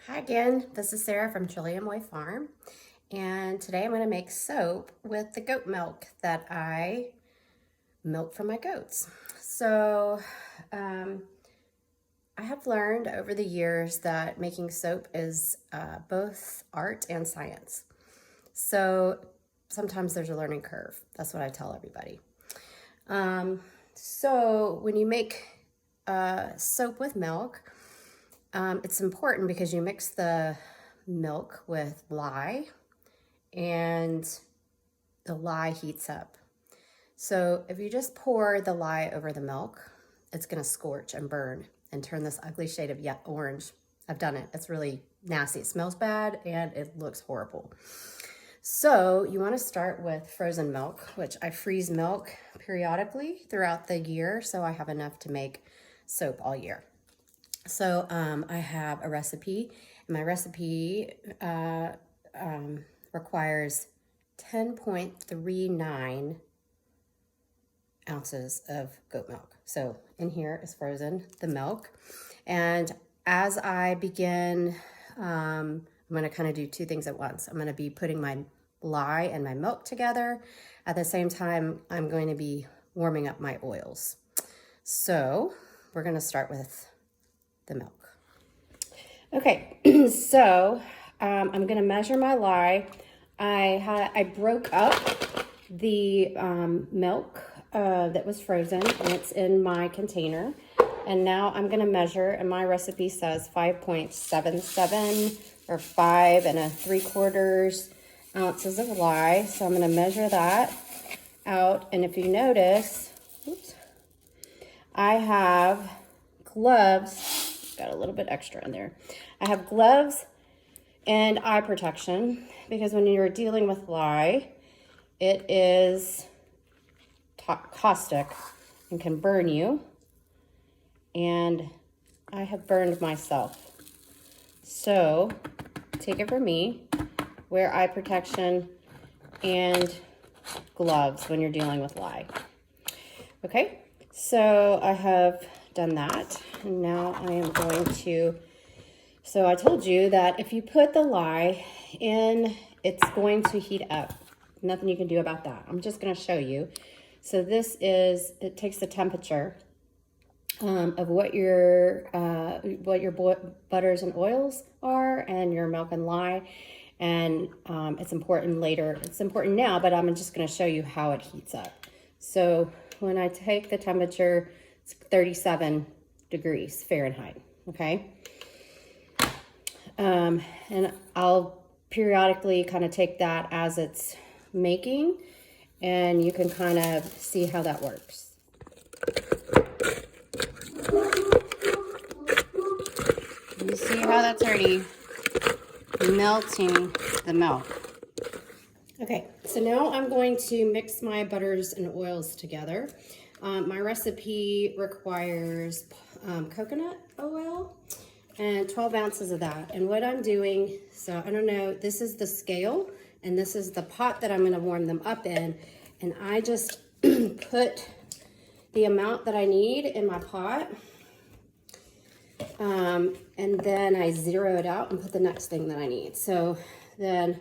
Hi again, this is Sarah from Chili and Moy Farm, and today I'm going to make soap with the goat milk that I milk from my goats. So I have learned over the years that making soap is both art and science. So sometimes there's a learning curve. That's what I tell everybody. So when you make soap with milk, it's important because you mix the milk with lye and the lye heats up. So if you just pour the lye over the milk, it's going to scorch and burn and turn this ugly shade of orange. I've done it. It's really nasty. It smells bad and it looks horrible. So you want to start with frozen milk, which I freeze milk periodically throughout the year so I have enough to make soap all year. So I have a recipe, and my recipe requires 10.39 ounces of goat milk. So in here is frozen, the milk. And as I begin, I'm going to kind of do two things at once. I'm going to be putting my lye and my milk together. At the same time, I'm going to be warming up my oils. So we're going to start with the milk. Okay, so I'm going to measure my lye. I broke up the milk that was frozen, and it's in my container. And now I'm going to measure, and my recipe says 5.77 or 5 3/4 ounces of lye. So I'm going to measure that out. And if you notice, oops, I have gloves, got a little bit extra in there. I have gloves and eye protection because when you're dealing with lye, it is caustic and can burn you. And I have burned myself. So take it from me, wear eye protection and gloves when you're dealing with lye. Okay, so I have done that. And now I am going to, so I told you that if you put the lye in, it's going to heat up. Nothing you can do about that. I'm just going to show you. So this is, it takes the temperature of what your butters and oils are and your milk and lye. And it's important later. It's important now, but I'm just going to show you how it heats up. So when I take the temperature, it's 37 degrees Fahrenheit, okay? And I'll periodically kind of take that as it's making, and you can kind of see how that works. You see how that's already melting the milk. Okay, so now I'm going to mix my butters and oils together. My recipe requires coconut oil and 12 ounces of that. And what I'm doing, so I don't know, this is the scale and this is the pot that I'm going to warm them up in. And I just put the amount that I need in my pot. And then I zero it out and put the next thing that I need. So then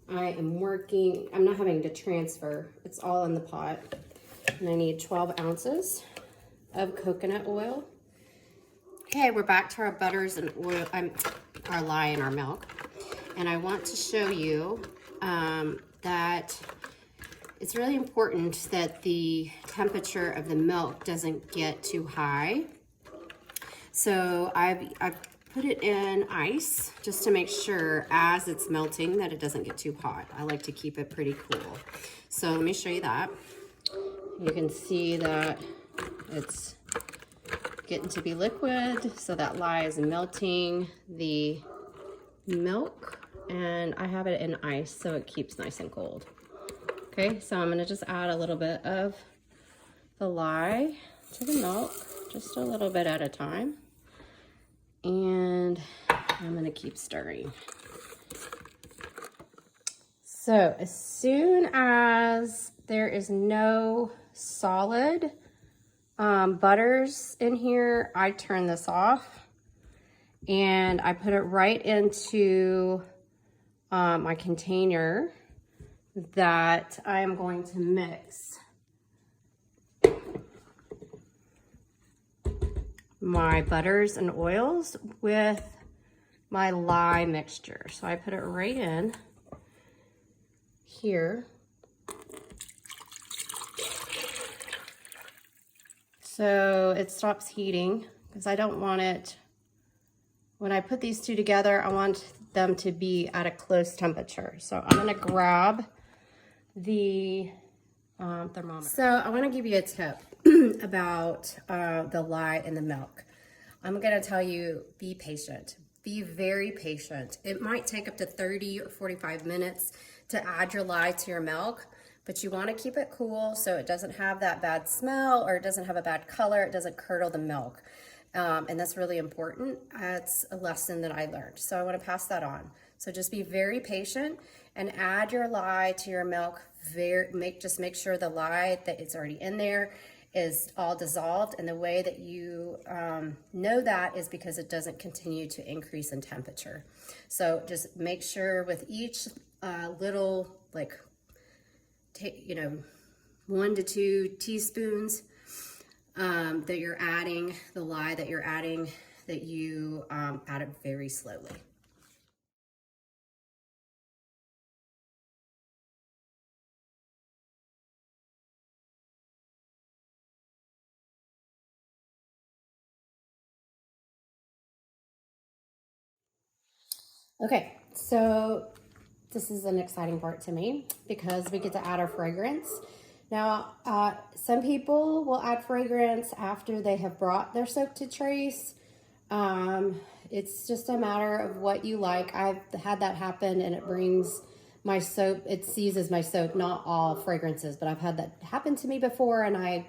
I am working, I'm not having to transfer, it's all in the pot. And I need 12 ounces of coconut oil. Okay, we're back to our butters and oil, our lye and our milk. And I want to show you that it's really important that the temperature of the milk doesn't get too high. So I've put it in ice just to make sure as it's melting that it doesn't get too hot. I like to keep it pretty cool. So let me show you that. You can see that it's getting to be liquid, so that lye is melting the milk, and I have it in ice so it keeps nice and cold. Okay, so I'm gonna just add a little bit of the lye to the milk, just a little bit at a time. And I'm gonna keep stirring. So as soon as there is no solid butters in here, I turn this off and I put it right into my container that I am going to mix my butters and oils with my lye mixture. So I put it right in here. So it stops heating because I don't want it, when I put these two together, I want them to be at a close temperature. So I'm gonna grab the thermometer. So I wanna give you a tip about the lye and the milk. I'm gonna tell you, be patient. Be very patient. It might take up to 30 or 45 minutes to add your lye to your milk, but you wanna keep it cool so it doesn't have that bad smell, or it doesn't have a bad color, it doesn't curdle the milk. And that's really important. That's a lesson that I learned. So I wanna pass that on. So just be very patient and add your lye to your milk. Just make sure the lye that it's already in there is all dissolved, and the way that you know that is because it doesn't continue to increase in temperature. So just make sure with each little, like, 1 to 2 teaspoons that you're adding, the lye that you're adding, that you add it very slowly. Okay, so this is an exciting part to me because we get to add our fragrance. Now, some people will add fragrance after they have brought their soap to trace. It's just a matter of what you like. I've had that happen, and it brings my soap, it seizes my soap, not all fragrances, but I've had that happen to me before, and I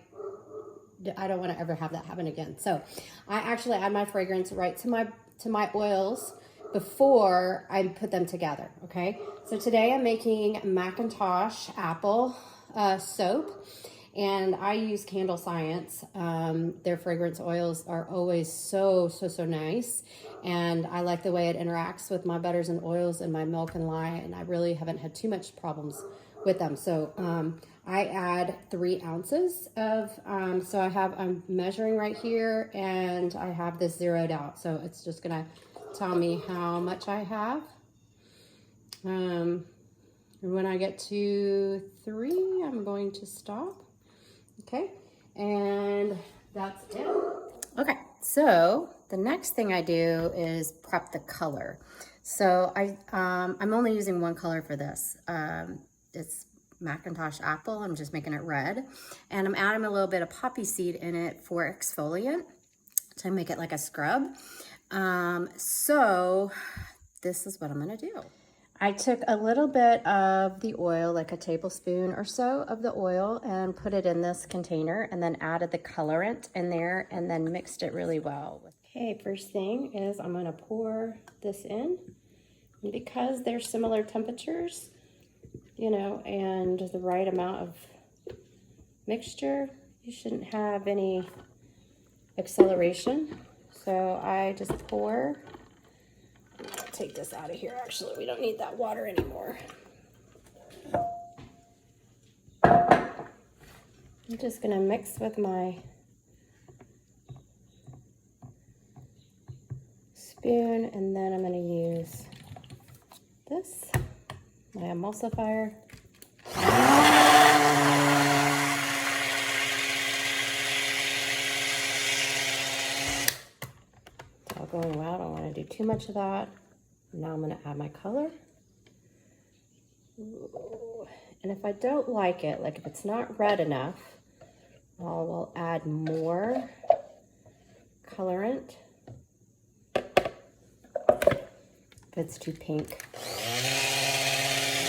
don't want to ever have that happen again. So I actually add my fragrance right to my oils before I put them together, okay? So today I'm making Macintosh apple soap, and I use Candle Science. Their fragrance oils are always so nice, and I like the way it interacts with my butters and oils and my milk and lye, and I really haven't had too much problems with them. So I add 3 ounces of, so I'm measuring right here, and I have this zeroed out. So it's just gonna tell me how much I have. And when I get to 3, I'm going to stop. Okay, and that's it. Okay, so the next thing I do is prep the color. So I'm only using one color for this. It's Macintosh apple. I'm just making it red, and I'm adding a little bit of poppy seed in it for exfoliant to make it like a scrub. So this is what I'm gonna do. I took a little bit of the oil, like a tablespoon or so of the oil, and put it in this container, and then added the colorant in there, and then mixed it really well. Okay, first thing is I'm gonna pour this in. And because they're similar temperatures, and the right amount of mixture, you shouldn't have any acceleration. So I just pour. Take this out of here. Actually, we don't need that water anymore. I'm just gonna mix with my spoon, and then I'm gonna use this, my emulsifier. It's all going well. I don't want to do too much of that. Now I'm going to add my color. Ooh. And if I don't like it, like if it's not red enough, I will add more colorant. If it's too pink.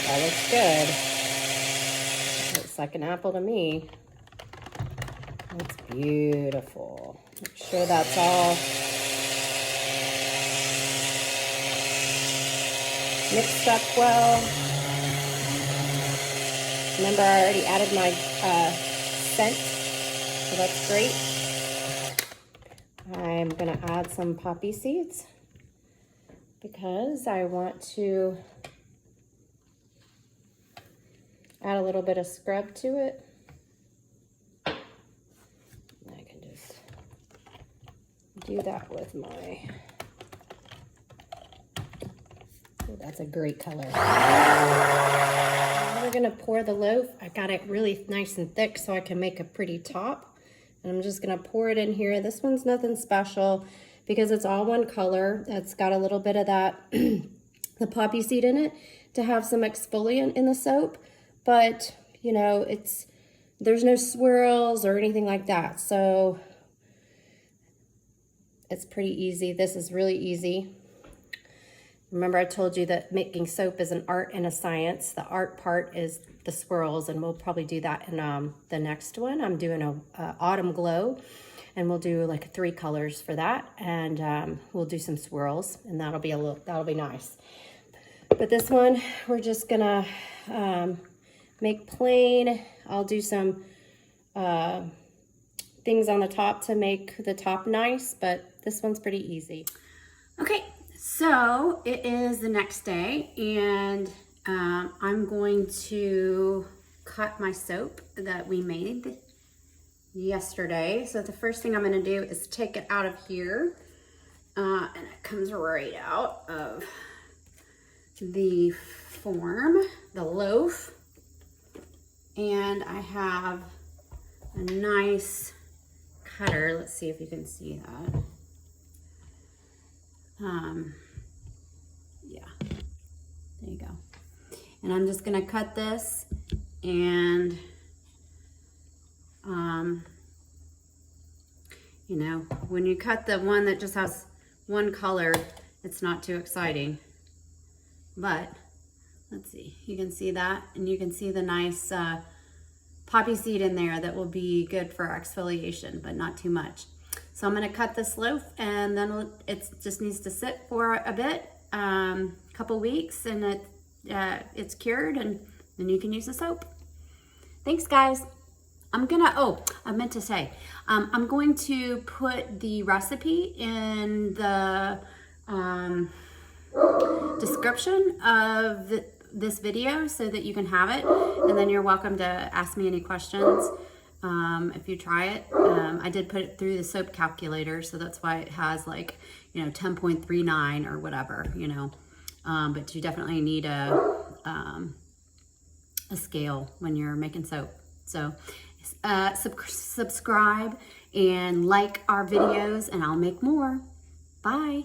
That looks good. Looks like an apple to me. That's beautiful. Make sure that's all mixed up well. Remember, I already added my scent, so that's great. I'm gonna add some poppy seeds. because I want to add a little bit of scrub to it. I can just do that with my, oh, that's a great color. Now we're gonna pour the loaf. I got it really nice and thick so I can make a pretty top. And I'm just gonna pour it in here. This one's nothing special because it's all one color. It's got a little bit of that, the poppy seed in it to have some exfoliant in the soap. But, you know, there's no swirls or anything like that. So it's pretty easy. This is really easy. Remember I told you that making soap is an art and a science. The art part is the swirls, and we'll probably do that in the next one. I'm doing a autumn glow, and we'll do like 3 colors for that, and we'll do some swirls, and that'll be nice. But this one, we're just gonna make plain. I'll do some things on the top to make the top nice, but this one's pretty easy. Okay, so it is the next day, and I'm going to cut my soap that we made yesterday. So the first thing I'm going to do is take it out of here, and it comes right out of the form, the loaf, and I have a nice cutter. Let's see if you can see that. Yeah, there you go. And I'm just gonna cut this, and you know, when you cut the one that just has one color, it's not too exciting. But let's see, you can see that, and you can see the nice poppy seed in there that will be good for exfoliation, but not too much. So I'm gonna cut this loaf, and then it just needs to sit for a bit, couple weeks, and it's cured, and then you can use the soap. Thanks, guys. I'm gonna, oh, I meant to say, I'm going to put the recipe in the description of this video so that you can have it, and then you're welcome to ask me any questions if you try it. I did put it through the soap calculator, so that's why it has like, you know, 10.39 or whatever, you know, but you definitely need a scale when you're making soap. So subscribe and like our videos, and I'll make more. Bye.